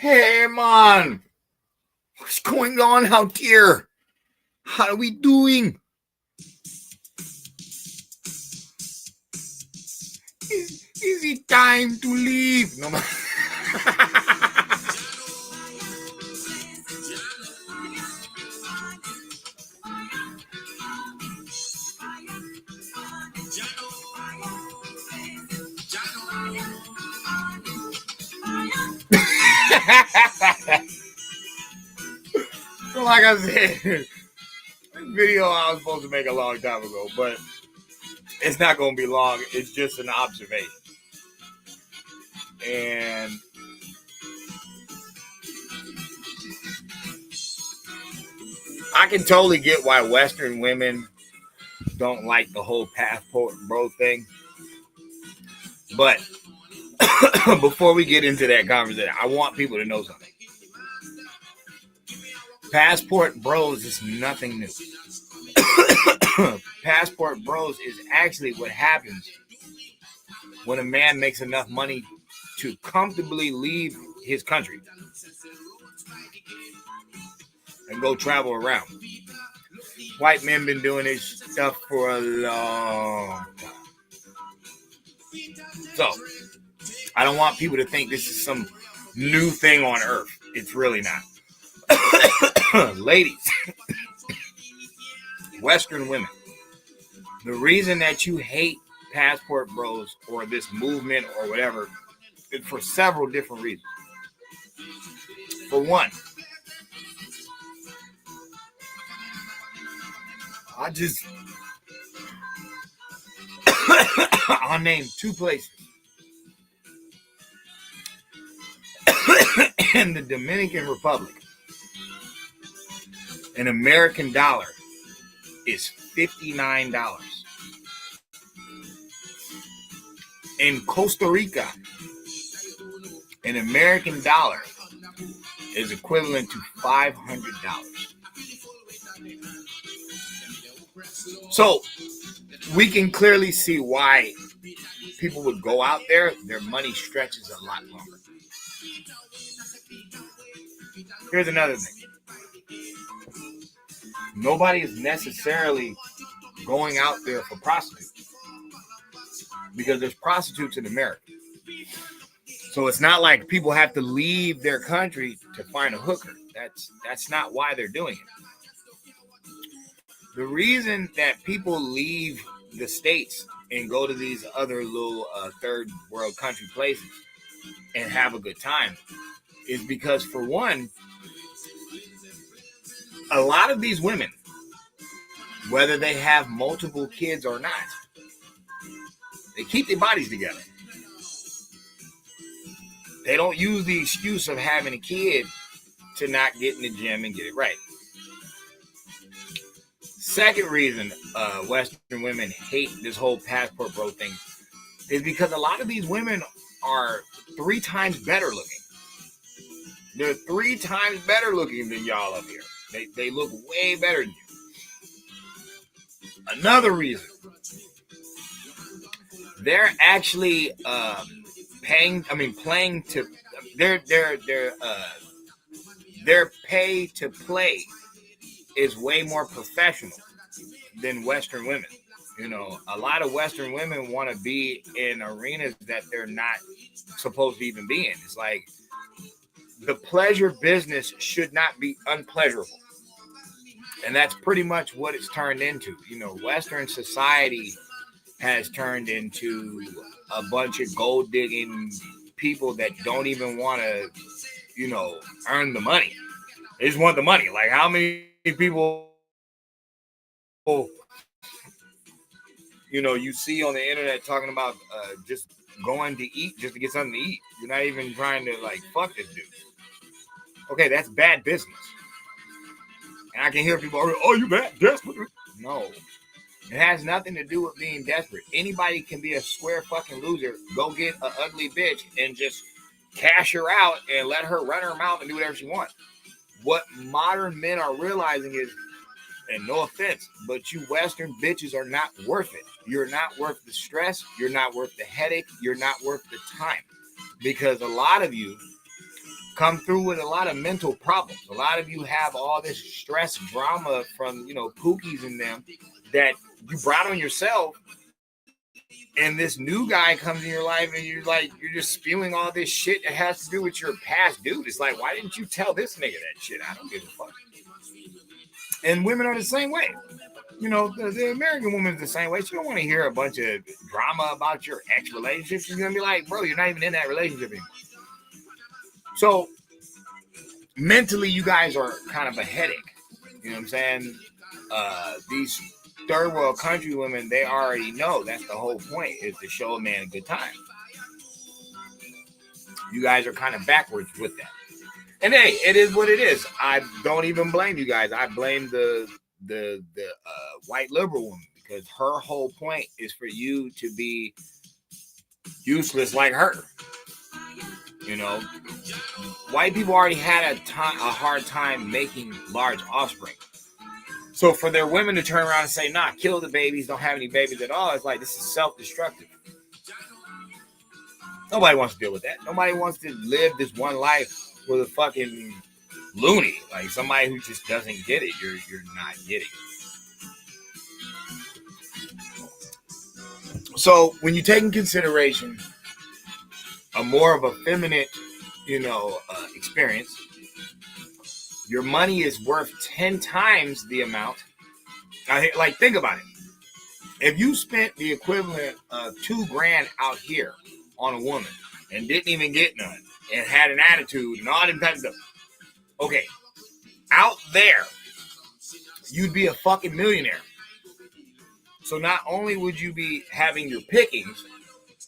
Hey, man, what's going on out here? How are we doing? Is it time to leave? No, man. So like I said, this video I was supposed to make a long time ago, but it's not going to be long. It's just an observation. And I can totally get why Western women don't like the whole passport bro thing. But before we get into that conversation, I want people to know something. Passport bros is nothing new. Passport bros is actually what happens when a man makes enough money to comfortably leave his country and go travel around. White men been doing this stuff for a long time. So, I don't want people to think this is some new thing on earth. It's really not. Ladies, Western women, the reason that you hate passport bros or this movement or whatever is for several different reasons. For one, I'll name two places. In the Dominican Republic, an American dollar is $59. In Costa Rica, an American dollar is equivalent to $500. So we can clearly see why people would go out there. Their money stretches a lot longer. Here's another thing. Nobody is necessarily going out there for prostitutes because there's prostitutes in America. So it's not like people have to leave their country to find a hooker. That's not why they're doing it. The reason that people leave the States and go to these other little third world country places and have a good time is because, for one, a lot of these women, whether they have multiple kids or not, they keep their bodies together. They don't use the excuse of having a kid to not get in the gym and get it right. Second reason Western women hate this whole passport bro thing is because a lot of these women are 3 times better looking. They're 3 times better looking than y'all up here. They look way better than you. Another reason, they're actually playing to their pay to play is way more professional than Western women. You know, a lot of Western women want to be in arenas that they're not supposed to even be in. It's like the pleasure business should not be unpleasurable. And that's pretty much what it's turned into. You know, Western society has turned into a bunch of gold digging people that don't even want to, earn the money. They just want the money. Like, how many people, you see on the internet talking about just going to eat just to get something to eat. You're not even trying to, like, fuck this dude. Okay, that's bad business. And I can hear people, oh, you bad, desperate. No. It has nothing to do with being desperate. Anybody can be a square fucking loser, go get an ugly bitch and just cash her out and let her run her mouth and do whatever she wants. What modern men are realizing is, and no offense, but you Western bitches are not worth it. You're not worth the stress. You're not worth the headache. You're not worth the time. Because a lot of you come through with a lot of mental problems. A lot of you have all this stress, drama from, Pookies and them that you brought on yourself. And this new guy comes in your life and you're just spewing all this shit that has to do with your past dude. It's like, why didn't you tell this nigga that shit? I don't give a fuck. And women are the same way. The American woman is the same way. She don't want to hear a bunch of drama about your ex relationship. She's going to be like, bro, you're not even in that relationship anymore. So mentally, you guys are kind of a headache. You know what I'm saying? These third world country women, they already know that's the whole point, is to show a man a good time. You guys are kind of backwards with that. And hey, it is what it is. I don't even blame you guys. I blame the white liberal woman, because her whole point is for you to be useless like her. White people already had a hard time making large offspring. So for their women to turn around and say, nah, kill the babies, don't have any babies at all, it's like, this is self-destructive. Nobody wants to deal with that. Nobody wants to live this one life with a fucking loony, like somebody who just doesn't get it. You're not getting it. So when you take in consideration a more of a feminine, experience, your money is worth 10 times the amount. Like, think about it. If you spent the equivalent of $2,000 out here on a woman and didn't even get none and had an attitude and all that type of stuff, okay, out there, you'd be a fucking millionaire. So not only would you be having your pickings,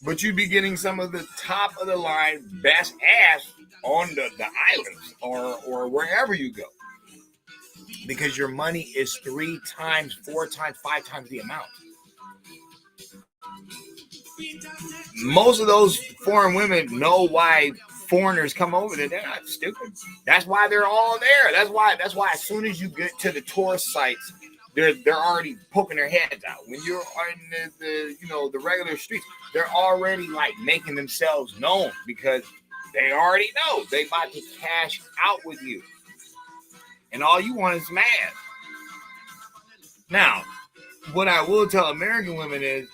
but you'd be getting some of the top of the line best ass on the islands or wherever you go. Because your money is 3 times, 4 times, 5 times the amount. Most of those foreign women know why foreigners come over there. They're not stupid. That's why they're all there. That's why as soon as you get to the tourist sites, they're already poking their heads out. When you're on the regular streets, they're already like making themselves known, because they already know they about to cash out with you. And all you want is mad. Now, what I will tell American women is,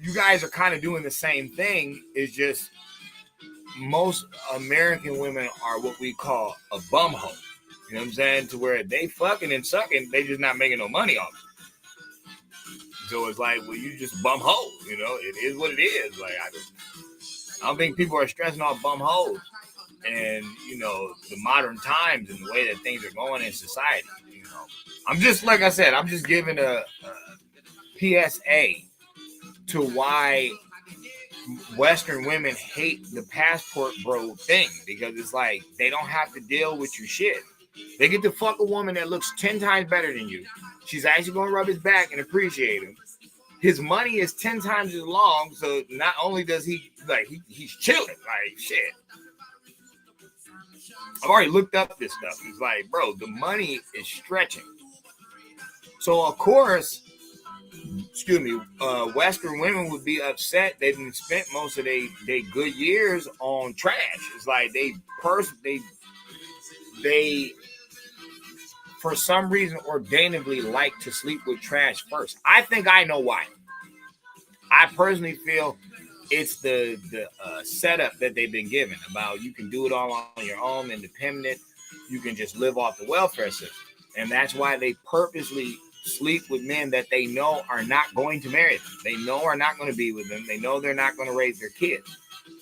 you guys are kind of doing the same thing. It's just most American women are what we call a bumhole. You know what I'm saying? To where they fucking and sucking, they just not making no money off it. So it's like, well, you just bum hoe. It is what it is. Like, I don't think people are stressing off bum hoes. And, the modern times and the way that things are going in society. I'm just, like I said, I'm just giving a PSA to why Western women hate the passport bro thing, because it's like, they don't have to deal with your shit. They get to fuck a woman that looks 10 times better than you. She's actually going to rub his back and appreciate him. His money is 10 times as long, so not only does he's chilling, like, shit. I've already looked up this stuff. It's like, bro, the money is stretching. So, of course, Western women would be upset. They've spent most of their good years on trash. It's like they for some reason ordainably like to sleep with trash first. I think I know why. I personally feel it's the setup that they've been given about you can do it all on your own, independent. You can just live off the welfare system. And that's why they purposely sleep with men that they know are not going to marry them. They know are not going to be with them. They know they're not going to raise their kids.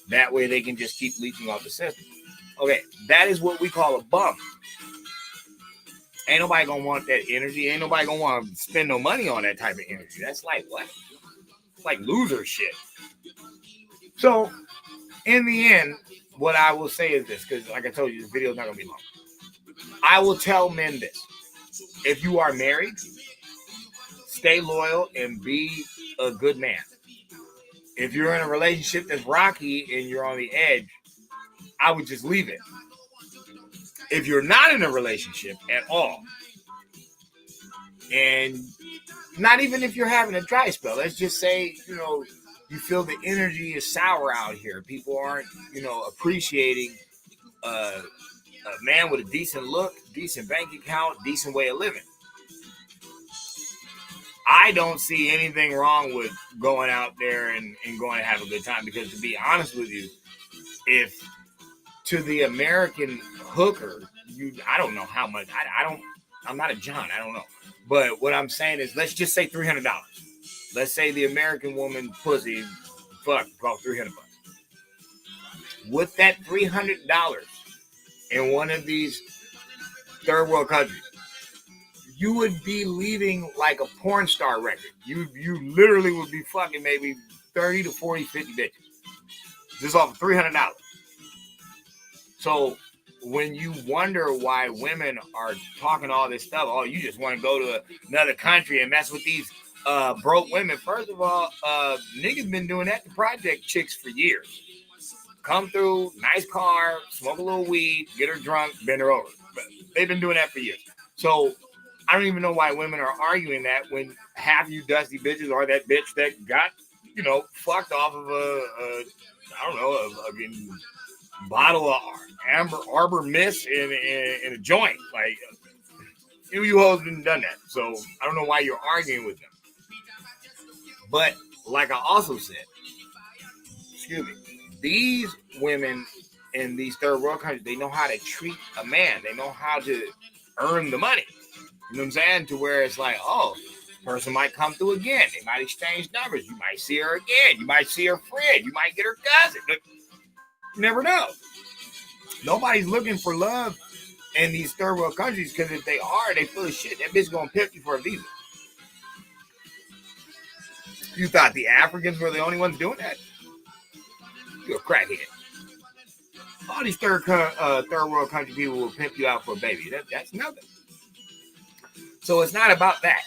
That way they can just keep leeching off the system. Okay, that is what we call a bum. Ain't nobody going to want that energy. Ain't nobody going to want to spend no money on that type of energy. That's like, what? It's like loser shit. So, in the end, what I will say is this, because like I told you, this video is not going to be long. I will tell men this. If you are married, stay loyal and be a good man. If you're in a relationship that's rocky and you're on the edge, I would just leave it. If you're not in a relationship at all, and not even if you're having a dry spell, let's just say, you feel the energy is sour out here. People aren't, appreciating a man with a decent look, decent bank account, decent way of living. I don't see anything wrong with going out there and going to have a good time, because to be honest with you, if to the American hooker, I don't know how much, I'm not a John, I don't know. But what I'm saying is, let's just say $300. Let's say the American woman pussy, cost $300. With that $300 in one of these third world countries, you would be leaving like a porn star record. You literally would be fucking maybe 30 to 40, 50 bitches. Just off of $300. So when you wonder why women are talking all this stuff, oh, you just want to go to another country and mess with these broke women. First of all, niggas been doing that to project chicks for years. Come through, nice car, smoke a little weed, get her drunk, bend her over. But they've been doing that for years. So I don't even know why women are arguing that when half you dusty bitches are that bitch that got, fucked off of a bottle of Arbor Mist in a joint. Like, you hoes done that. So I don't know why you're arguing with them. But like I also said, these women in these third world countries, they know how to treat a man. They know how to earn the money. You know what I'm saying? To where it's like, oh, person might come through again. They might exchange numbers. You might see her again. You might see her friend. You might get her cousin. You never know. Nobody's looking for love in these third world countries, because if they are, they full of shit. That bitch gonna pimp you for a visa. You thought the Africans were the only ones doing that? You're a crackhead. All these third world country people will pimp you out for a baby. That's nothing. So it's not about that.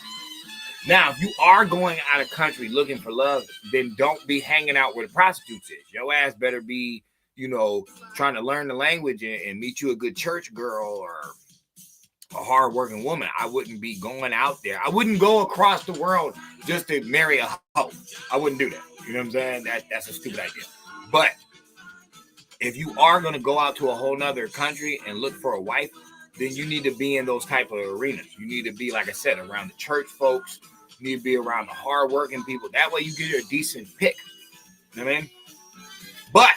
Now, if you are going out of country looking for love, then don't be hanging out where the prostitutes is. Your ass better be, trying to learn the language and meet you a good church girl or a hardworking woman. I wouldn't be going out there. I wouldn't go across the world just to marry a hoe. I wouldn't do that. You know what I'm saying? That's a stupid idea. But if you are going to go out to a whole nother country and look for a wife, then you need to be in those type of arenas. You need to be, like I said, around the church folks. You need to be around the hardworking people. That way you get a decent pick. You know what I mean? But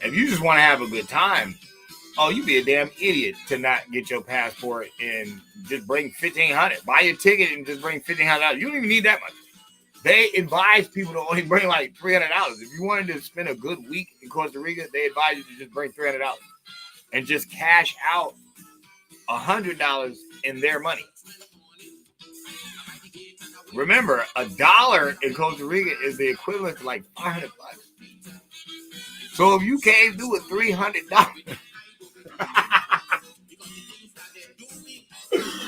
if you just want to have a good time, oh, you'd be a damn idiot to not get your passport and just bring $1,500. Buy your ticket and just bring $1,500. You don't even need that much. They advise people to only bring like $300. If you wanted to spend a good week in Costa Rica, they advise you to just bring $300 and just cash out $100 in their money. Remember, $1 in Costa Rica is the equivalent to like $500. So if you came through with $300,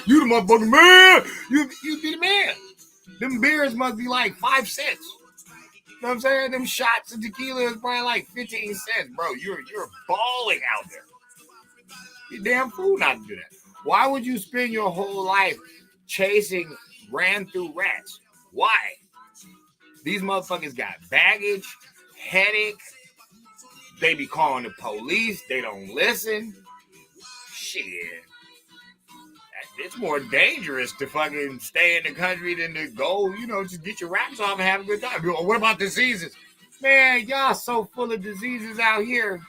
you the motherfucking man. You be the man. Them beers must be like 5 cents. You know what I'm saying? Them shots of tequila is probably like 15 cents, bro. You're balling out there. You're damn fool not to do that. Why would you spend your whole life chasing ran through rats? Why? These motherfuckers got baggage, headache. They be calling the police. They don't listen. Shit. It's more dangerous to fucking stay in the country than to go, just get your raps off and have a good time. What about diseases? Man, y'all so full of diseases out here.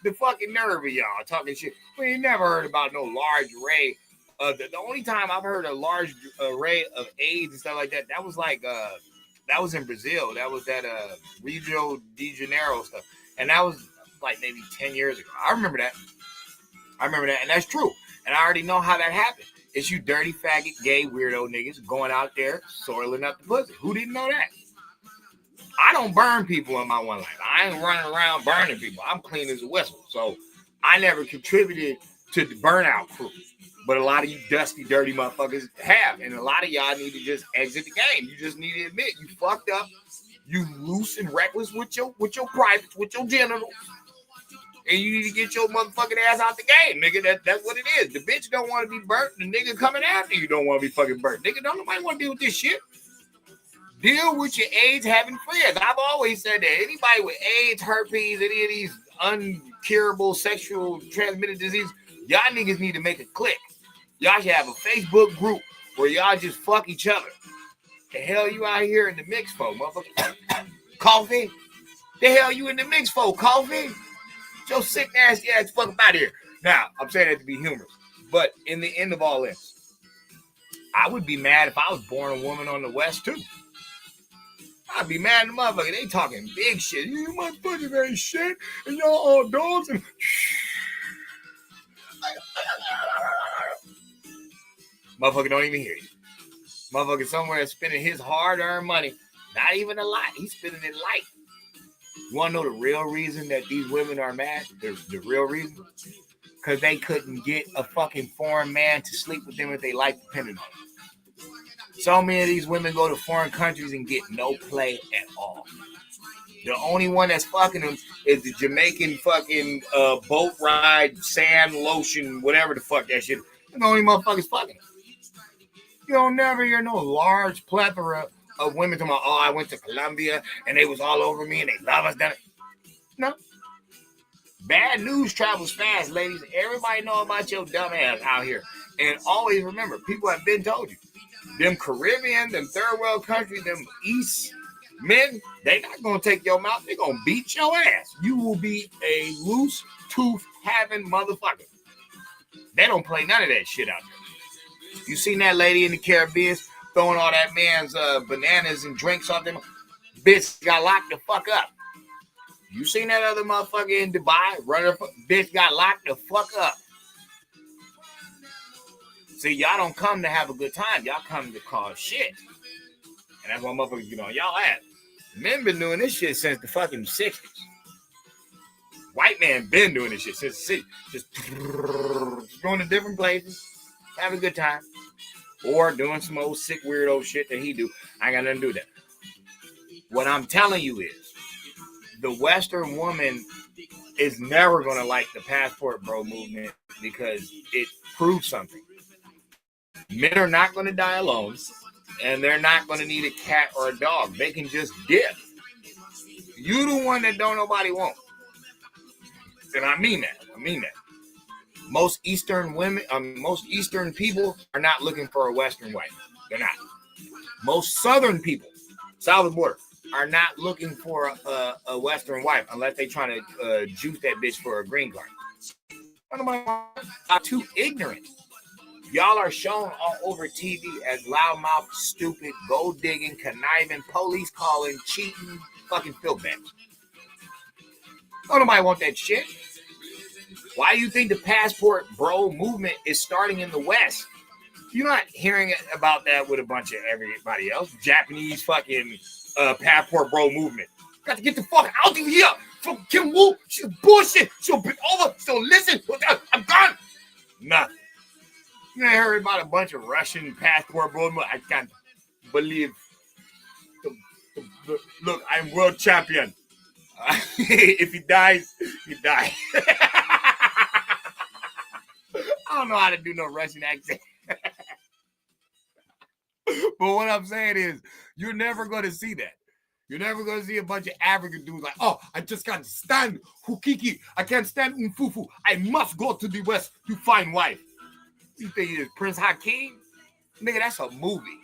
The fucking nerve of y'all talking shit. We ain't never heard about no large array. The only time I've heard a large array of AIDS and stuff like that, that was like, that was in Brazil. That was that Rio de Janeiro stuff. And that was like maybe 10 years ago. I remember that. And that's true. And I already know how that happened. It's you dirty, faggot, gay, weirdo niggas going out there soiling up the pussy. Who didn't know that? I don't burn people in my one life. I ain't running around burning people. I'm clean as a whistle. So I never contributed to the burnout crew. But a lot of you dusty, dirty motherfuckers have. And a lot of y'all need to just exit the game. You just need to admit you fucked up. You loose and reckless with your privates, with your genitals. And you need to get your motherfucking ass out the game, nigga. That's what it is. The bitch don't want to be burnt. The nigga coming after you don't want to be fucking burnt. Nigga, don't nobody want to deal with this shit. Deal with your AIDS having friends. I've always said that. Anybody with AIDS, herpes, any of these uncurable sexual transmitted disease, y'all niggas need to make a click. Y'all should have a Facebook group where y'all just fuck each other. The hell you out here in the mix for, motherfucker? Coffee? The hell you in the mix for, Coffee? Your sick ass fuck out here. Now, I'm saying that to be humorous, but in the end of all this, I would be mad if I was born a woman on the West too. I'd be mad at the motherfucker. They talking big shit. You motherfuckers ain't shit, and y'all all dogs. And motherfucker don't even hear you. Motherfucker somewhere spending his hard-earned money. Not even a lot. He's spending it light. You want to know the real reason that these women are mad? The real reason? Because they couldn't get a fucking foreign man to sleep with them if they life depended on them. So many of these women go to foreign countries and get no play at all. The only one that's fucking them is the Jamaican fucking boat ride, sand, lotion, whatever the fuck that shit. They're the only motherfuckers fucking them. You don't never hear no large plethora of women talking about, oh, I went to Colombia and they was all over me and they love us. No. Bad news travels fast, ladies. Everybody know about your dumb ass out here. And always remember, people have been told you. Them Caribbean, them third world countries, them East men, they not going to take your mouth. They going to beat your ass. You will be a loose tooth having motherfucker. They don't play none of that shit out there. You seen that lady in the Caribbean throwing all that man's bananas and drinks off them? Bitch got locked the fuck up. You seen that other motherfucker in Dubai running? Bitch got locked the fuck up. See, y'all don't come to have a good time. Y'all come to cause shit. And that's why motherfuckers get on y'all ass. Men been doing this shit since the fucking 60s. White man been doing this shit since the 60s. Just going to different places, have a good time. Or doing some old sick weirdo shit that he do. I ain't got nothing to do with that. What I'm telling you is, the Western woman is never going to like the passport bro movement because it proves something. Men are not going to die alone, and they're not going to need a cat or a dog. They can just dip. You the one that don't nobody want. And I mean that. Most Eastern women, most Eastern people are not looking for a Western wife. They're not. Most Southern people, south of the border, are not looking for a Western wife unless they trying to juice that bitch for a green card. I'm too ignorant. Y'all are shown all over TV as loudmouth, stupid, gold digging, conniving, police calling, cheating, fucking filthbags. Don't nobody want that shit. Why do you think the passport bro movement is starting in the West? You're not hearing about that with a bunch of everybody else. Japanese fucking passport bro movement. Got to get the fuck out of here from Kim Woo. She's bullshit. She'll be over. She'll listen. I'm gone. Nothing. You ain't heard about a bunch of Russian passport bro. I can't believe. Look, I'm world champion. If he dies, he dies. I don't know how to do no Russian accent. But what I'm saying is, you're never going to see that. You're never going to see a bunch of African dudes like, oh, I just can't stand Hukiki. I can't stand Mfufu. I must go to the West to find wife. You think it's Prince Hakeem? Nigga, that's a movie.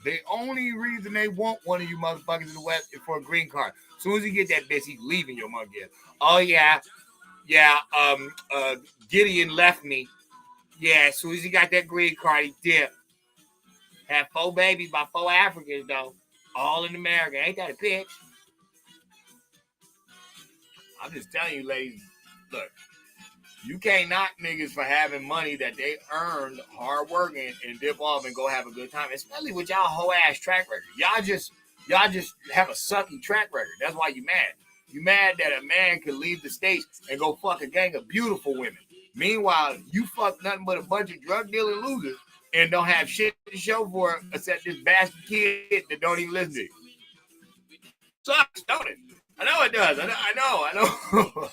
The only reason they want one of you motherfuckers in the West is for a green card. As soon as you get that bitch, he's leaving your motherfucker. Oh, yeah. Gideon left me. Yeah, as soon as he got that green card, he dipped. Had 4 babies by 4 Africans, though. All in America. Ain't that a bitch? I'm just telling you, ladies, look, you can't knock niggas for having money that they earned hard working and dip off and go have a good time, especially with y'all whole ass track record. Y'all just have a sucky track record. That's why you mad. You mad that a man could leave the States and go fuck a gang of beautiful women. Meanwhile, you fuck nothing but a bunch of drug dealing losers and don't have shit to show for it except this bastard kid that don't even listen to you. Sucks, don't it? I know it does. I know.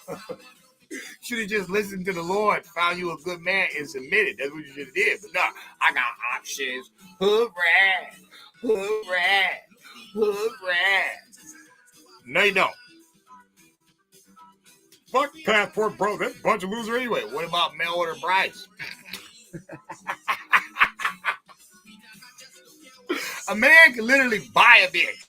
Should have just listened to the Lord, found you a good man, and submitted. That's what you should have did. But no, I got options. Hood rat. No, you don't. Fuck passport, bro. That's a bunch of losers anyway. What about mail order brides? A man can literally buy a bitch.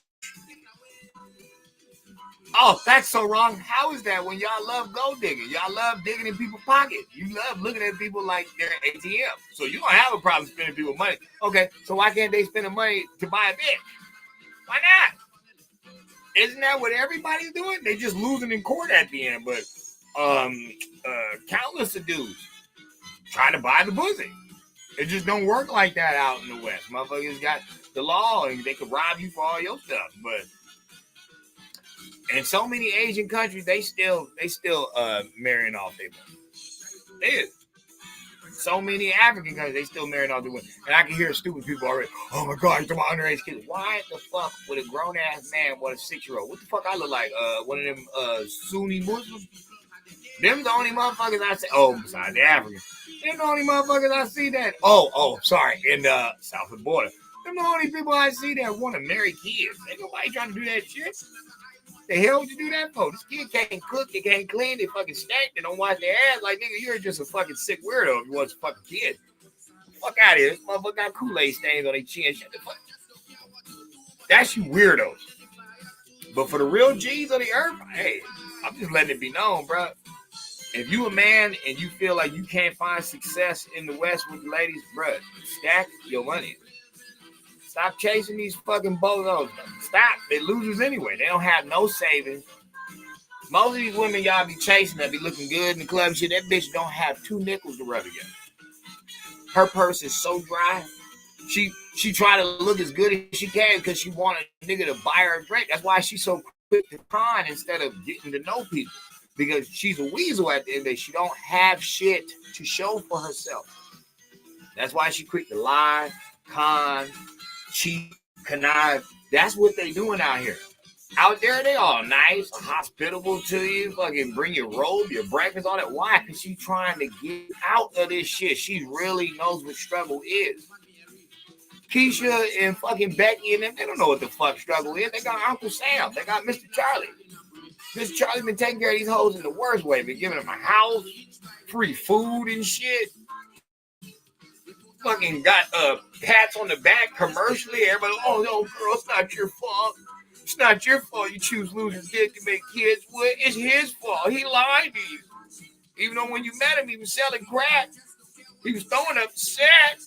Oh, that's so wrong. How is that when y'all love gold digging? Y'all love digging in people's pockets. You love looking at people like they're ATM. So you don't have a problem spending people's money. Okay, so why can't they spend the money to buy a bitch? Why not? Isn't that what everybody's doing? They just losing in court at the end. But countless of dudes try to buy the pussy. It just don't work like that out in the West. Motherfuckers got the law and they can rob you for all your stuff. But in so many Asian countries, they still marrying off their women. They is. So many African countries, they still marrying off their women. And I can hear stupid people already, oh my God, you're talking about underage kids. Why the fuck would a grown ass man want a 6-year-old? What the fuck I look like? One of them Sunni Muslims? Them the only motherfuckers I see. Oh, besides the Africans. Them the only motherfuckers I see that. Oh, sorry. In the south of the border. Them the only people I see that want to marry kids. Ain't nobody trying to do that shit. The hell would you do that for? This kid can't cook, they can't clean, they fucking stank, they don't wash their ass. Like, nigga, you're just a fucking sick weirdo if you want a fucking kid. Fuck out of here. This motherfucker got Kool-Aid stains on their chin. Shut the fuck. That's you weirdos. But for the real G's of the earth, hey, I'm just letting it be known, bro. If you a man and you feel like you can't find success in the West with the ladies, bro, stack your money. Stop chasing these fucking bozos. Stop. They're losers anyway. They don't have no savings. Most of these women y'all be chasing that be looking good in the club and shit, that bitch don't have 2 nickels to rub together. Her purse is so dry. She try to look as good as she can because she want a nigga to buy her a drink. That's why she's so quick to con instead of getting to know people. Because she's a weasel at the end of the day. She don't have shit to show for herself. That's why she quick to lie, con, cheat, connive. That's what they doing out here. Out there, they all nice, hospitable to you, fucking bring your robe, your breakfast, all that. Why? Because she's trying to get out of this shit. She really knows what struggle is. Keisha and fucking Becky and them, they don't know what the fuck struggle is. They got Uncle Sam. They got Mr. Charlie. Mr. Charlie been taking care of these hoes in the worst way. Been giving them a house, free food and shit. Fucking got pats on the back commercially. Everybody, oh no, girl, it's not your fault. It's not your fault you choose losing dick to make kids. Well, it's his fault. He lied to you. Even though when you met him, he was selling crack. He was throwing up set.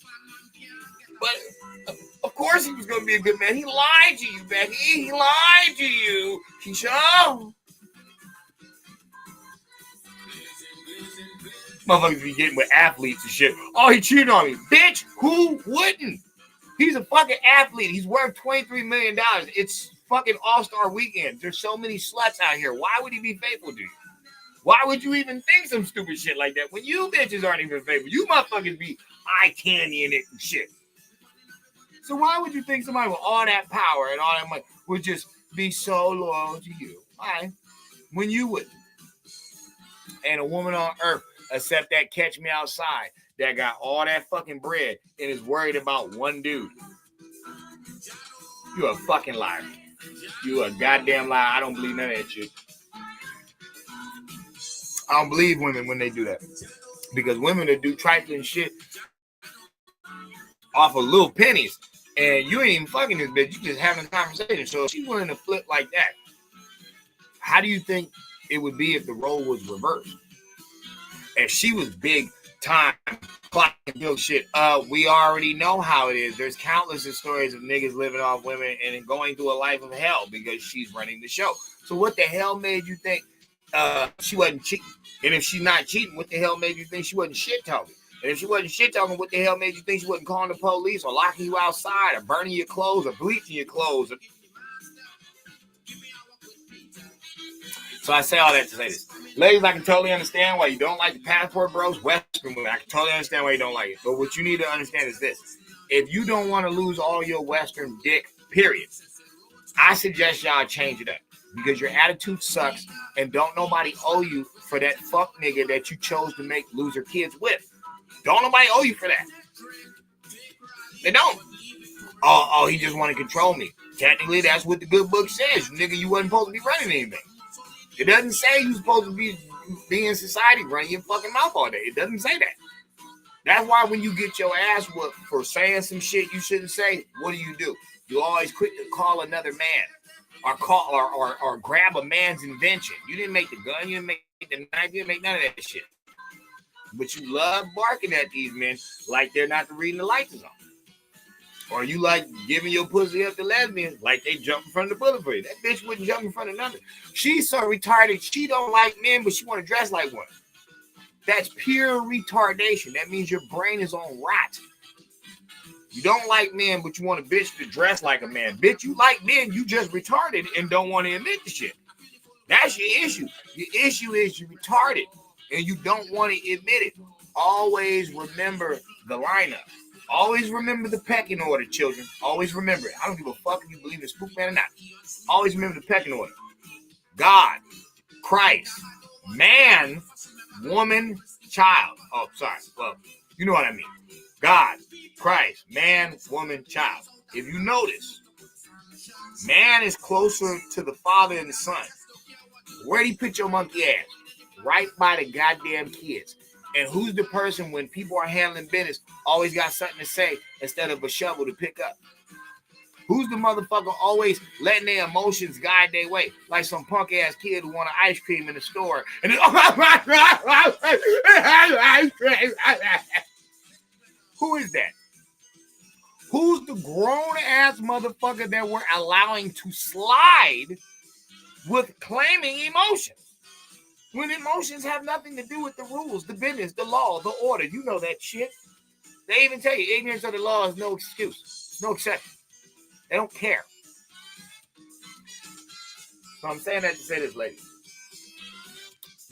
But of course he was going to be a good man. He lied to you, Becky. He lied to you. Keisha. Motherfuckers be getting with athletes and shit. Oh, he cheated on me. Bitch, who wouldn't? He's a fucking athlete. He's worth $23 million. It's fucking All-Star Weekend. There's so many sluts out here. Why would he be faithful to you? Why would you even think some stupid shit like that when you bitches aren't even faithful? You motherfuckers be eye candy in it and shit. So why would you think somebody with all that power and all that money would just be so loyal to you? Why? When you wouldn't. And a woman on earth, except that Catch Me Outside, that got all that fucking bread and is worried about one dude. You a fucking liar. You a goddamn liar. I don't believe none of that shit. I don't believe women when they do that. Because women that do trifling shit off of little pennies, and you ain't even fucking this bitch, you just having a conversation. So if she's willing to flip like that, how do you think it would be if the role was reversed? If she was big time clocking bill shit, we already know how it is. There's countless of stories of niggas living off women and going through a life of hell because she's running the show. So what the hell made you think she wasn't cheating? And if she's not cheating, what the hell made you think she wasn't shit talking? And if she wasn't shit talking, what the hell made you think she wasn't calling the police or locking you outside or burning your clothes or bleaching your clothes? So I say all that to say this. Ladies, I can totally understand why you don't like the passport bros, Western women. I can totally understand why you don't like it. But what you need to understand is this. If you don't want to lose all your Western dick, period, I suggest y'all change it up. Because your attitude sucks and don't nobody owe you for that fuck nigga that you chose to make loser kids with. Don't nobody owe you for that. They don't. Oh, he just want to control me. Technically, that's what the good book says. Nigga, you wasn't supposed to be running anything. It doesn't say you're supposed to be be in society running your fucking mouth all day. It doesn't say that. That's why when you get your ass whooped for saying some shit you shouldn't say, what do? You always quick to call another man or grab a man's invention. You didn't make the gun, you didn't make the knife, you didn't make none of that shit. But you love barking at these men like they're not reading the license on. Or you like giving your pussy up to lesbians like they jump in front of the bullet for you. That bitch wouldn't jump in front of nothing. She's so retarded. She don't like men, but she want to dress like one. That's pure retardation. That means your brain is on rot. You don't like men, but you want a bitch to dress like a man. Bitch, you like men, you just retarded and don't want to admit the shit. That's your issue. Your issue is you're retarded and you don't want to admit it. Always remember the lineup. Always remember the pecking order, children. Always remember it. I don't give a fuck if you believe in Spook Man or not. Always remember the pecking order. God, Christ, man, woman, child. Oh, sorry. Well, you know what I mean. God, Christ, man, woman, child. If you notice, man is closer to the Father and the Son. Where'd he put your monkey ass? Right by the goddamn kids. And who's the person when people are handling business always got something to say instead of a shovel to pick up? Who's the motherfucker always letting their emotions guide their way? Like some punk ass kid who wanted ice cream in the store. And then, who is that? Who's the grown ass motherfucker that we're allowing to slide with claiming emotions? When emotions have nothing to do with the rules, the business, the law, the order. You know that shit. They even tell you ignorance of the law is no excuse. No exception. They don't care. So I'm saying that to say this, ladies.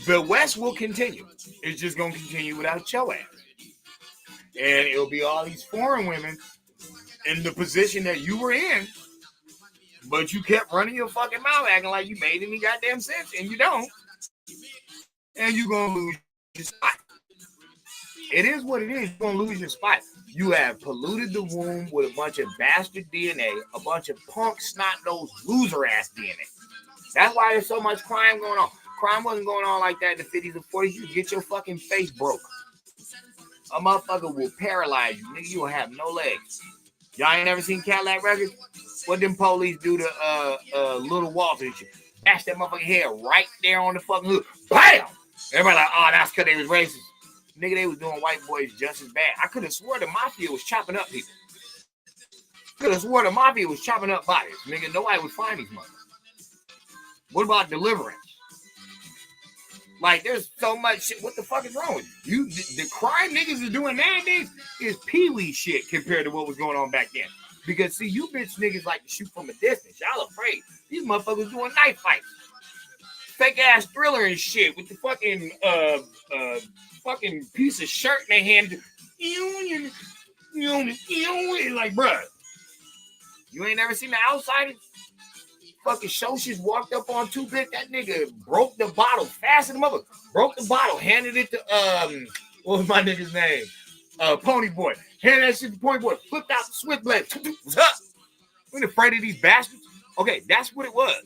The West will continue. It's just going to continue without your ass. And it'll be all these foreign women in the position that you were in, but you kept running your fucking mouth acting like you made any goddamn sense, and you don't. And you're going to lose your spot. It is what it is. You're going to lose your spot. You have polluted the womb with a bunch of bastard DNA, a bunch of punk, snot-nosed, loser-ass DNA. That's why there's so much crime going on. Crime wasn't going on like that in the 50s and 40s. You get your fucking face broke. A motherfucker will paralyze you. Nigga, you will have no legs. Y'all ain't never seen Cadillac Records? What them police do to Little Walter and shit? Bash that motherfucking head right there on the fucking hood. BAM! Everybody like, oh, that's because they was racist. Nigga, they was doing white boys just as bad. I could have swore the mafia was chopping up people. Could have swore the mafia was chopping up bodies. Nigga, nobody would find these motherfuckers. What about Deliverance? Like, there's so much shit. What the fuck is wrong with you? The crime niggas are doing nowadays is pee-wee shit compared to what was going on back then. Because, see, you bitch niggas like to shoot from a distance. Y'all afraid. These motherfuckers doing knife fights. Fake-ass Thriller and shit with the fucking fucking piece of shirt in their hand. Like, bruh, you ain't never seen The Outsiders? Fucking Shoshi's walked up on 2-Bit. That nigga broke the bottle fast as a mother. Broke the bottle, handed it to what was my nigga's name? Pony Boy. Handed that shit to Pony Boy. Flipped out the switchblade. What's up? We ain't afraid of these bastards. Okay, that's what it was.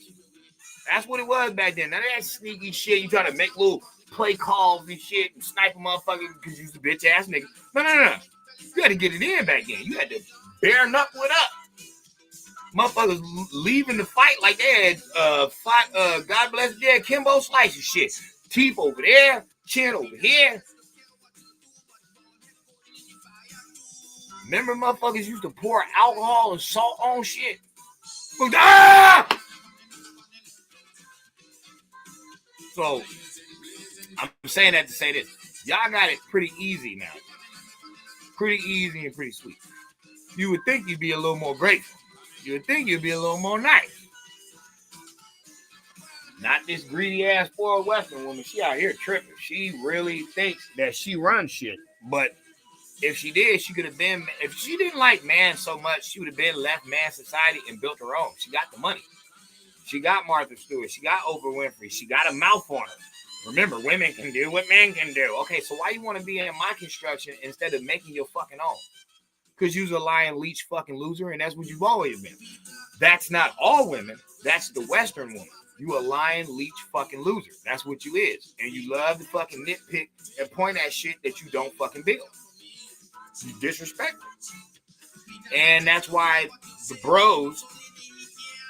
That's what it was back then. None of that sneaky shit. You trying to make little play calls and shit and snipe a motherfucker because you's a bitch ass nigga. No. You had to get it in back then. You had to bare knuckle it up. Motherfuckers leaving the fight like they had God bless dead Kimbo Slice and shit. Teeth over there, chin over here. Remember motherfuckers used to pour alcohol and salt on shit? Ah! So, I'm saying that to say this. Y'all got it pretty easy now. Pretty easy and pretty sweet. You would think you'd be a little more grateful. You would think you'd be a little more nice. Not this greedy ass spoiled Western woman. She out here tripping. She really thinks that she runs shit. But if she did, she could have been. If she didn't like man so much, she would have been left man society and built her own. She got the money. She got Martha Stewart. She got Oprah Winfrey. She got a mouth on her. Remember, women can do what men can do. Okay, so why you want to be in my construction instead of making your fucking own? Because you're a lying leech fucking loser, and that's what you've always been. That's not all women. That's the Western woman. You a lying, leech, fucking loser. That's what you is. And you love to fucking nitpick and point at shit that you don't fucking build. You disrespect it. And that's why the bros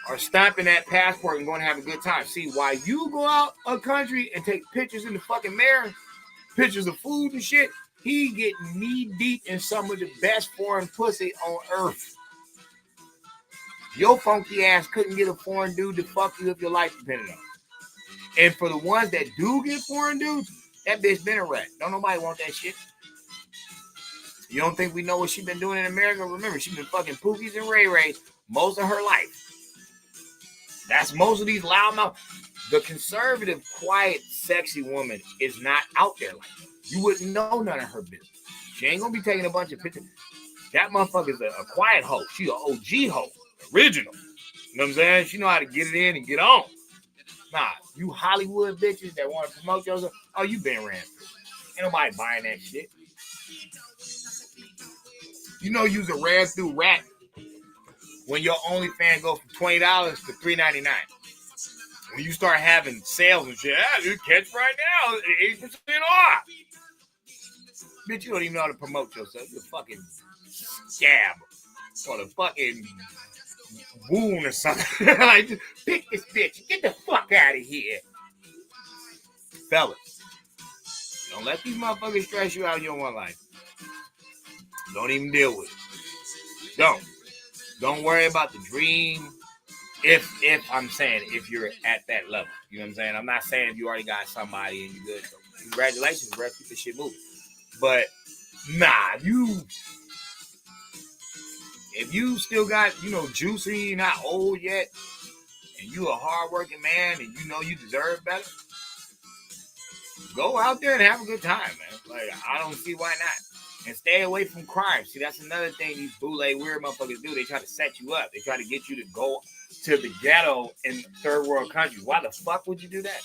are stamping that passport and going to have a good time. See, why you go out a country and take pictures in the fucking mirror, pictures of food and shit, he get knee deep in some of the best foreign pussy on earth. Your funky ass couldn't get a foreign dude to fuck you if your life depended on it. And for the ones that do get foreign dudes, that bitch been a rat. Don't nobody want that shit. You don't think we know what she been doing in America? Remember, she been fucking Pookies and Ray Ray most of her life. That's most of these loudmouth. The conservative, quiet, sexy woman is not out there like that. You wouldn't know none of her business. She ain't gonna be taking a bunch of pictures. That motherfucker's a quiet hoe. She an OG hoe. Original. You know what I'm saying? She know how to get it in and get on. Nah, you Hollywood bitches that want to promote yourself, oh, you been ran through. Ain't nobody buying that shit. You know you's a ran through rat when your OnlyFans go from $20 to $3.99. When you start having sales and shit, you catch right now, 8% off. Bitch, you don't even know how to promote yourself. You're a fucking scab or a fucking wound or something. Like, just pick this bitch. Get the fuck out of here. Fellas, don't let these motherfuckers stress you out in your one life. Don't even deal with it. Don't worry about the dream. If I'm saying if you're at that level, you know what I'm saying? I'm not saying if you already got somebody and you're good. So congratulations, bro. Keep this shit moving. But nah, if you still got, juicy, you're not old yet, and you a hardworking man and you know you deserve better, go out there and have a good time, man. Like, I don't see why not. And stay away from crime. See, that's another thing these boule weird motherfuckers do. They try to set you up. They try to get you to go to the ghetto in third world countries. Why the fuck would you do that?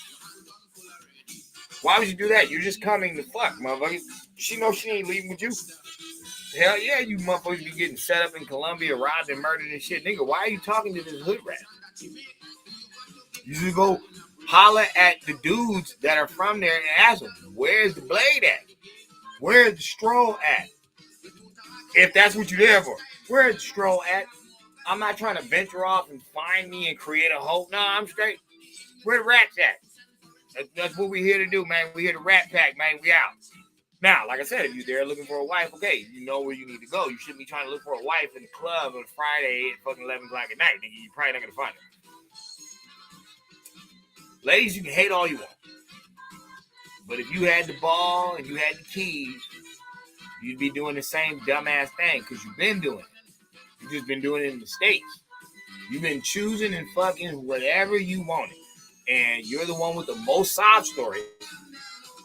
Why would you do that? You're just coming to fuck, motherfucker. She knows she ain't leaving with you. Hell yeah, you motherfuckers be getting set up in Colombia, robbed and murdered and shit. Nigga, why are you talking to this hood rat? You should go holler at the dudes that are from there and ask them, where's the blade at? Where's the stroll at? If that's what you're there for. Where's the stroll at? I'm not trying to venture off and find me and create a hope. No, I'm straight. Where the rats at? That's what we're here to do, man. We're here to rat pack, man. We out. Now, like I said, if you're there looking for a wife, okay, you know where you need to go. You shouldn't be trying to look for a wife in the club on Friday at fucking 11 o'clock at night. Nigga, you're probably not going to find her. Ladies, you can hate all you want. But if you had the ball and you had the keys, you'd be doing the same dumbass thing because you've been doing it. You've just been doing it in the States. You've been choosing and fucking whatever you wanted. And you're the one with the most sob story.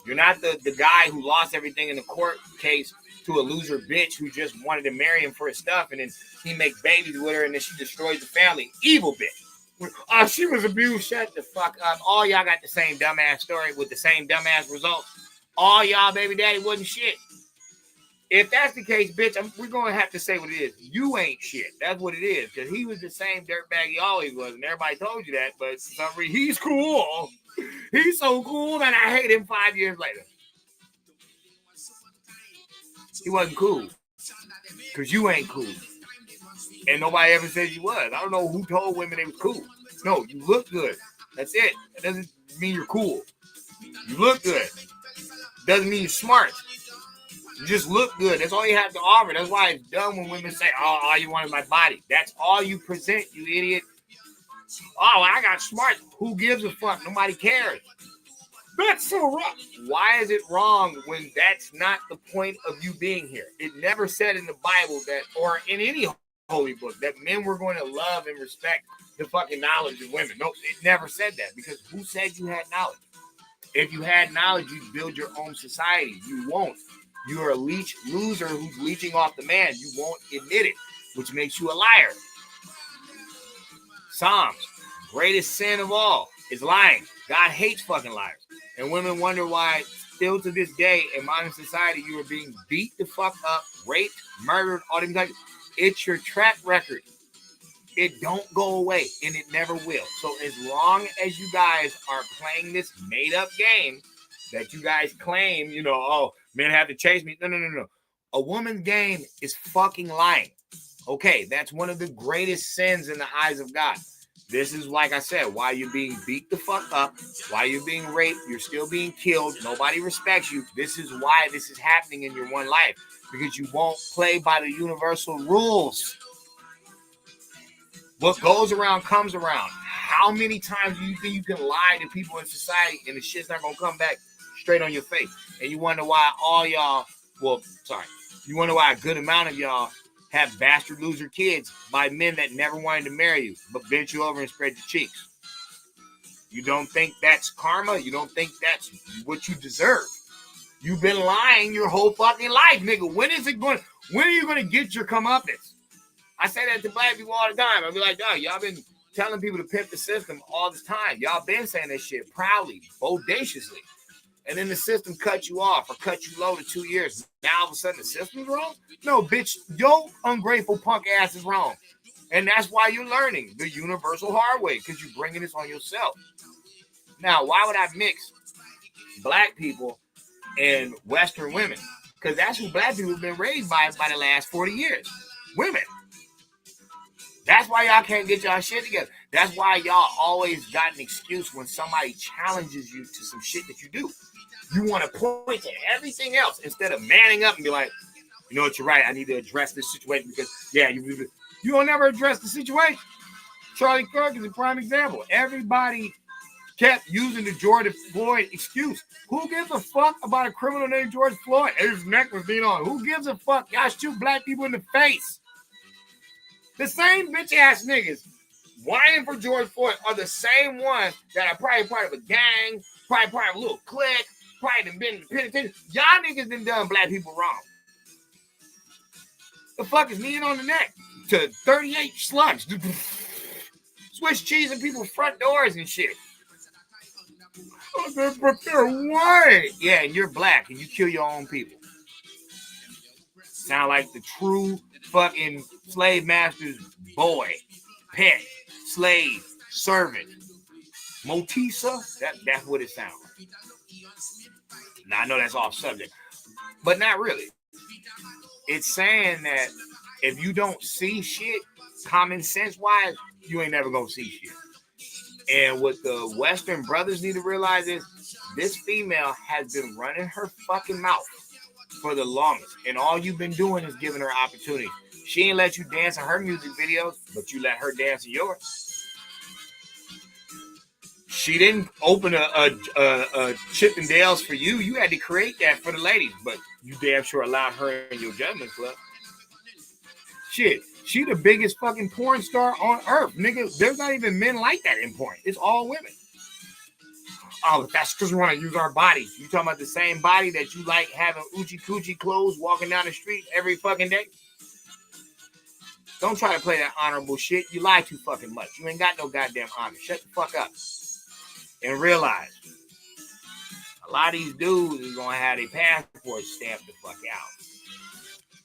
You're not the guy who lost everything in the court case to a loser bitch who just wanted to marry him for his stuff and then he makes babies with her and then she destroys the family. Evil bitch. Oh, she was abused. Shut the fuck up. All y'all got the same dumbass story with the same dumbass results. All y'all baby daddy wasn't shit. If that's the case, bitch, we're going to have to say what it is. You ain't shit. That's what it is. Because he was the same dirtbag he always was. And everybody told you that. But for some reason, he's cool. He's so cool that I hate him 5 years later. He wasn't cool. Because you ain't cool. And nobody ever said you was. I don't know who told women they was cool. No, you look good. That's it. That doesn't mean you're cool. You look good. Doesn't mean you're smart. You just look good. That's all you have to offer. That's why it's dumb when women say, oh, all you want is my body. That's all you present, you idiot. Oh, I got smart. Who gives a fuck? Nobody cares. That's so wrong. Why is it wrong when that's not the point of you being here? It never said in the Bible that, or in any holy book, that men were going to love and respect the fucking knowledge of women. No, it never said that, because who said you had knowledge? If you had knowledge, you'd build your own society. You won't. You're a leech loser who's leeching off the man. You won't admit it, which makes you a liar. Psalms, greatest sin of all is lying. God hates fucking liars. And women wonder why still to this day in modern society you are being beat the fuck up, raped, murdered, all them guys. It's your track record. It don't go away, and it never will. So as long as you guys are playing this made-up game that you guys claim, oh, men have to chase me. No. A woman's game is fucking lying. Okay, that's one of the greatest sins in the eyes of God. This is, like I said, why you're being beat the fuck up, why you're being raped, you're still being killed, nobody respects you. This is why this is happening in your one life, because you won't play by the universal rules. What goes around comes around. How many times do you think you can lie to people in society and the shit's not going to come back straight on your face? And you wonder why you wonder why a good amount of y'all have bastard loser kids by men that never wanted to marry you, but bent you over and spread your cheeks. You don't think that's karma? You don't think that's what you deserve? You've been lying your whole fucking life, nigga. When are you going to get your comeuppance? I say that to black people all the time. I'll be like, dog, y'all been telling people to pimp the system all this time. Y'all been saying that shit proudly, bodaciously. And then the system cut you off or cut you low to 2 years. Now all of a sudden the system's wrong? No, bitch, your ungrateful punk ass is wrong. And that's why you're learning the universal hard way, because you're bringing this on yourself. Now, why would I mix black people and Western women? Because that's who black people have been raised by the last 40 years. Women. That's why y'all can't get y'all shit together. That's why y'all always got an excuse when somebody challenges you to some shit that you do. You want to point to everything else instead of manning up and be like, you know what, you're right. I need to address this situation because, you don't never address the situation. Charlie Kirk is a prime example. Everybody kept using the George Floyd excuse. Who gives a fuck about a criminal named George Floyd? His neck was being on. Who gives a fuck? Y'all shoot black people in the face. The same bitch-ass niggas whining for George Floyd are the same ones that are probably part of a gang, probably part of a little clique, probably done been in the penitentiary. Y'all niggas done black people wrong. The fuck is kneeing on the neck to 38 slugs. Swiss cheese in people's front doors and shit. But they're white. Yeah, and you're black and you kill your own people. Sound like the true fucking slave master's boy, pet, slave, servant. Motisa? That's what it sounds like. Now, I know that's off subject, but not really. It's saying that if you don't see shit, common sense-wise, you ain't never gonna see shit. And what the Western brothers need to realize is this female has been running her fucking mouth for the longest. And all you've been doing is giving her opportunity. She ain't let you dance in her music videos, but you let her dance in yours. She didn't open a Chippendales for you. You had to create that for the ladies, but you damn sure allowed her in your Gentlemen's Club. Shit, she the biggest fucking porn star on earth. Nigga, there's not even men like that in porn. It's all women. Oh, that's because we want to use our bodies. You talking about the same body that you like having Uchi Coochie clothes walking down the street every fucking day? Don't try to play that honorable shit. You lie too fucking much. You ain't got no goddamn honor. Shut the fuck up. And realize, a lot of these dudes is going to have their passports stamped the fuck out.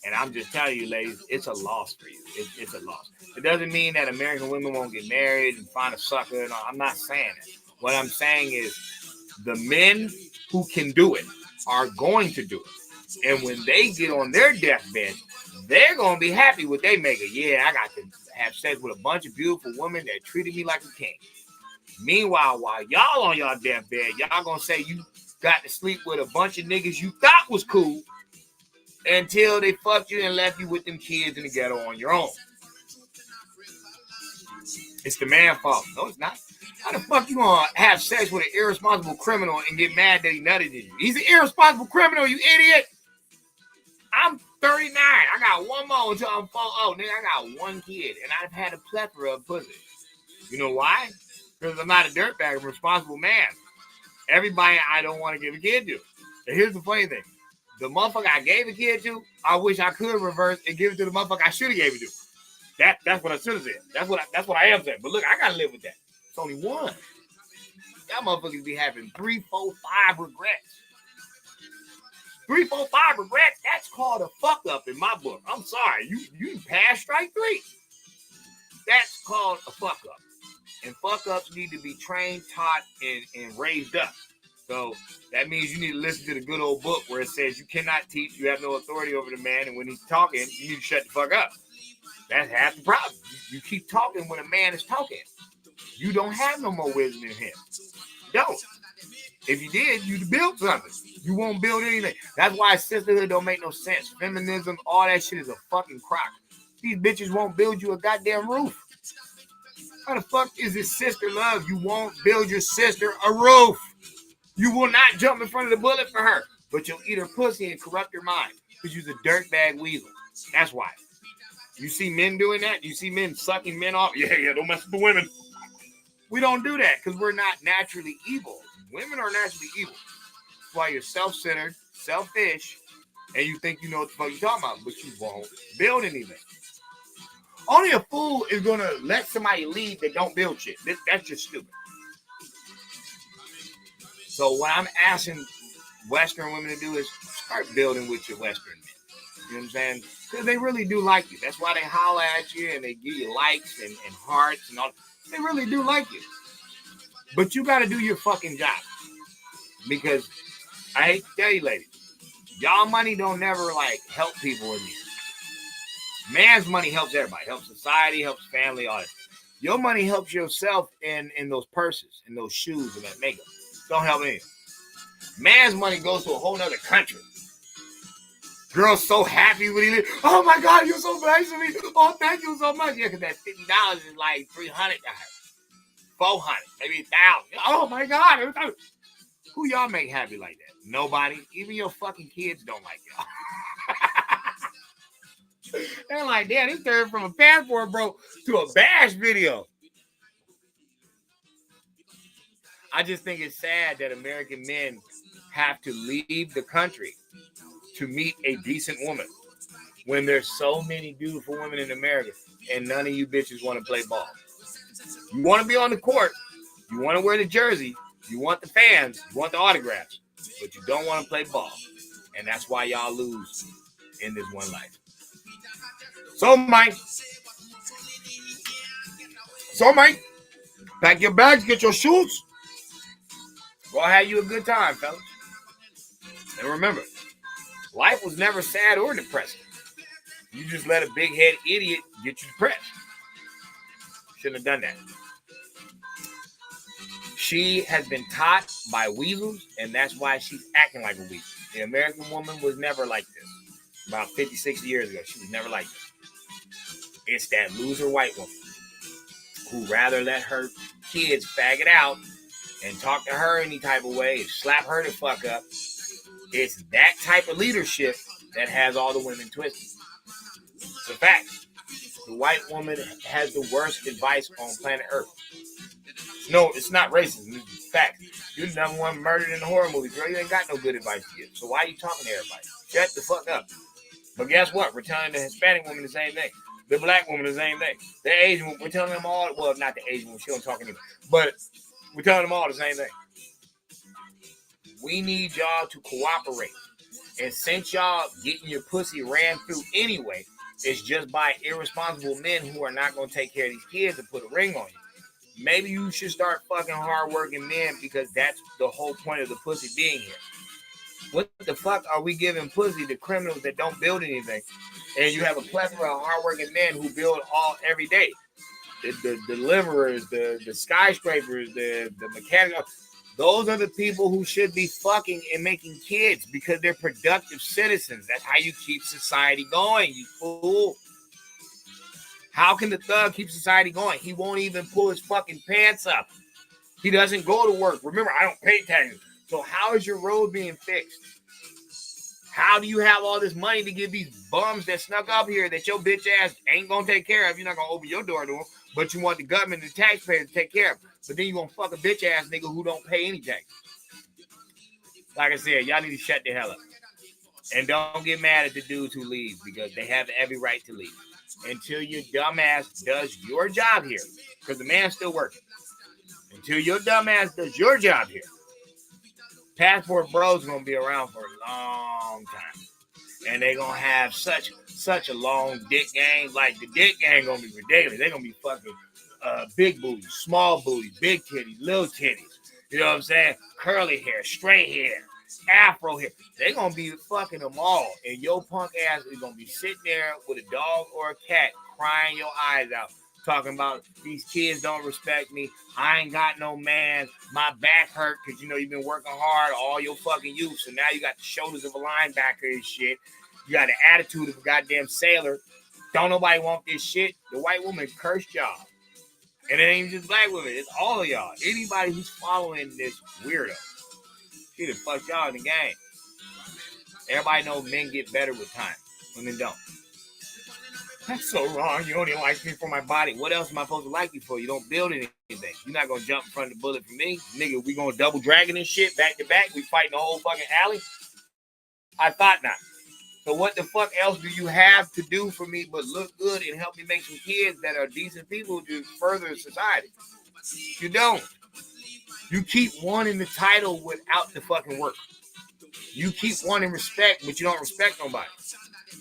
And I'm just telling you, ladies, it's a loss for you. It's a loss. It doesn't mean that American women won't get married and find a sucker. No, I'm not saying that. What I'm saying is the men who can do it are going to do it. And when they get on their deathbed, they're going to be happy with they make it. Yeah, I got to have sex with a bunch of beautiful women that treated me like a king. Meanwhile, while y'all on y'all deathbed, y'all going to say you got to sleep with a bunch of niggas you thought was cool until they fucked you and left you with them kids in the ghetto on your own. It's the man's fault. No, it's not. How the fuck you gonna have sex with an irresponsible criminal and get mad that he nutted you? He's an irresponsible criminal, you idiot. I'm 39. I got one more until I'm 40. Nigga, I got one kid, and I've had a plethora of pussy. You know why? Because I'm not a dirtbag. I'm a responsible man. Everybody I don't want to give a kid to. And here's the funny thing. The motherfucker I gave a kid to, I wish I could reverse and give it to the motherfucker I should have gave it to. That's what I should have said. That's what I am saying. But look, I gotta live with that. It's only one. Y'all motherfuckers be having 3, 4, 5 regrets. 3, 4, 5 regrets. That's called a fuck up in my book. I'm sorry. You passed strike 3. That's called a fuck up. And fuck ups need to be trained, taught, and raised up. So that means you need to listen to the good old book where it says you cannot teach, you have no authority over the man, and when he's talking, you need to shut the fuck up. That's half the problem. You keep talking when a man is talking. You don't have no more wisdom in him. Don't. If you did, you'd build something. You won't build anything. That's why sisterhood don't make no sense. Feminism, all that shit is a fucking crock. These bitches won't build you a goddamn roof. How the fuck is this sister love? You won't build your sister a roof. You will not jump in front of the bullet for her, but you'll eat her pussy and corrupt her mind because you're a dirtbag weasel. That's why. You see men doing that? You see men sucking men off? Yeah, don't mess with the women. We don't do that because we're not naturally evil. Women are naturally evil. That's why you're self-centered, selfish, and you think you know what the fuck you're talking about, but you won't build anything. Only a fool is going to let somebody lead that don't build shit. That's just stupid. So what I'm asking Western women to do is start building with your Western men. You know what I'm saying? Because they really do like you. That's why they holler at you and they give you likes and hearts and all. They really do like you. But you got to do your fucking job. Because I hate to tell you, ladies, y'all money don't never like help people in these. Man's money helps everybody. Helps society, helps family, all that. Your money helps yourself in those purses, in those shoes, and that makeup. Don't help anyone. Man's money goes to a whole nother country. Girl's so happy when he lives. Oh my God, you're so nice to me. Oh, thank you so much. Yeah, because that $50 is like $300 to her. $400, maybe $1,000. Oh my God. Who y'all make happy like that? Nobody. Even your fucking kids don't like y'all. They're like, damn, this turned from a passport bro to a bash video. I just think it's sad that American men have to leave the country to meet a decent woman when there's so many beautiful women in America and none of you bitches want to play ball. You want to be on the court, you want to wear the jersey, you want the fans, you want the autographs, but you don't want to play ball. And that's why y'all lose in this one life. So, Mike, pack your bags, get your shoes. Go have you a good time, fellas. And remember, life was never sad or depressing. You just let a big head idiot get you depressed. Shouldn't have done that. She has been taught by weasels, and that's why she's acting like a weasel. The American woman was never like this. About 50, 60 years ago, she was never like this. It's that loser white woman who rather let her kids fag it out and talk to her any type of way and slap her the fuck up. It's that type of leadership that has all the women twisted. It's a fact. The white woman has the worst advice on planet Earth. No, it's not racism. It's a fact. You're the number one murdered in the horror movie, girl. You ain't got no good advice to give. So why are you talking to everybody? Shut the fuck up. But guess what? We're telling the Hispanic woman the same thing. The black woman the same thing. The Asian woman, we're telling them all. Well, not the Asian woman. She don't talk anymore. But we're telling them all the same thing. We need y'all to cooperate. And since y'all getting your pussy ran through anyway, it's just by irresponsible men who are not going to take care of these kids and put a ring on you. Maybe you should start fucking hardworking men because that's the whole point of the pussy being here. What the fuck are we giving pussy to criminals that don't build anything? And you have a plethora of hardworking men who build all every day. The deliverers, the skyscrapers, the mechanics. Those are the people who should be fucking and making kids because they're productive citizens. That's how you keep society going, you fool. How can the thug keep society going? He won't even pull his fucking pants up. He doesn't go to work. Remember, I don't pay taxes. So how is your road being fixed? How do you have all this money to give these bums that snuck up here that your bitch ass ain't going to take care of? You're not going to open your door to them, but you want the government and the taxpayers to take care of them. But then you're going to fuck a bitch ass nigga who don't pay any tax. Like I said, y'all need to shut the hell up. And don't get mad at the dudes who leave because they have every right to leave. Until your dumb ass does your job here. Because the man's still working. Until your dumb ass does your job here. Passport bros going to be around for a long time. And they're going to have such such a long dick game. Like, the dick game gonna be ridiculous. They're gonna be fucking big booties, small booties, big titties, little titties. You know what I'm saying? Curly hair, straight hair, afro hair. They're gonna be fucking them all. And your punk ass is gonna be sitting there with a dog or a cat crying your eyes out, talking about these kids don't respect me. I ain't got no man. My back hurt because, you know, you've been working hard all your fucking youth. So now you got the shoulders of a linebacker and shit. You got the attitude of a goddamn sailor. Don't nobody want this shit. The white woman cursed y'all. And it ain't just black women. It's all of y'all. Anybody who's following this weirdo. She done fucked y'all in the game. Everybody knows men get better with time. Women don't. That's so wrong. You only like me for my body. What else am I supposed to like you for? You don't build anything. You're not going to jump in front of the bullet for me. Nigga, we going to double dragon and shit back to back. We fighting the whole fucking alley. I thought not. So what the fuck else do you have to do for me but look good and help me make some kids that are decent people to further society? You don't. You keep wanting the title without the fucking work. You keep wanting respect, but you don't respect nobody.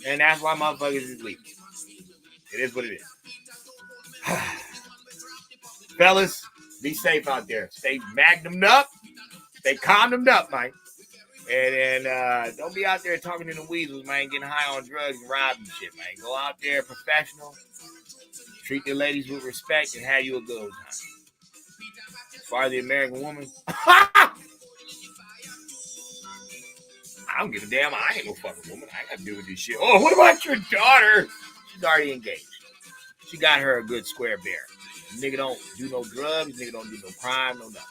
And that's why motherfuckers is leaving. It is what it is. Fellas, be safe out there. Stay magnumed up. Stay condomed up, man. And don't be out there talking to the weasels, man, getting high on drugs and robbing shit, man. Go out there professional. Treat the ladies with respect and have you a good old time. As far as the American woman, I don't give a damn. I ain't no fucking woman. I ain't got to deal with this shit. Oh, what about your daughter? She's already engaged. She got her a good square bear. Nigga don't do no drugs. Nigga don't do no crime, no nothing.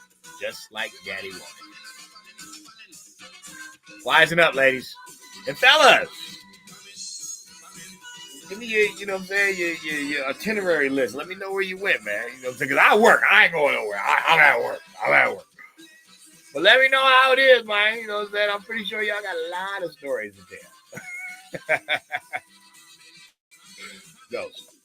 Just like daddy wanted. Wisen up, ladies. And fellas, give me your, you know what I'm saying, your itinerary list. Let me know where you went, man. You know what I'm saying? Because I work. I ain't going nowhere. I'm at work. But let me know how it is, man. You know what I'm saying? I'm pretty sure y'all got a lot of stories to tell. Ghost.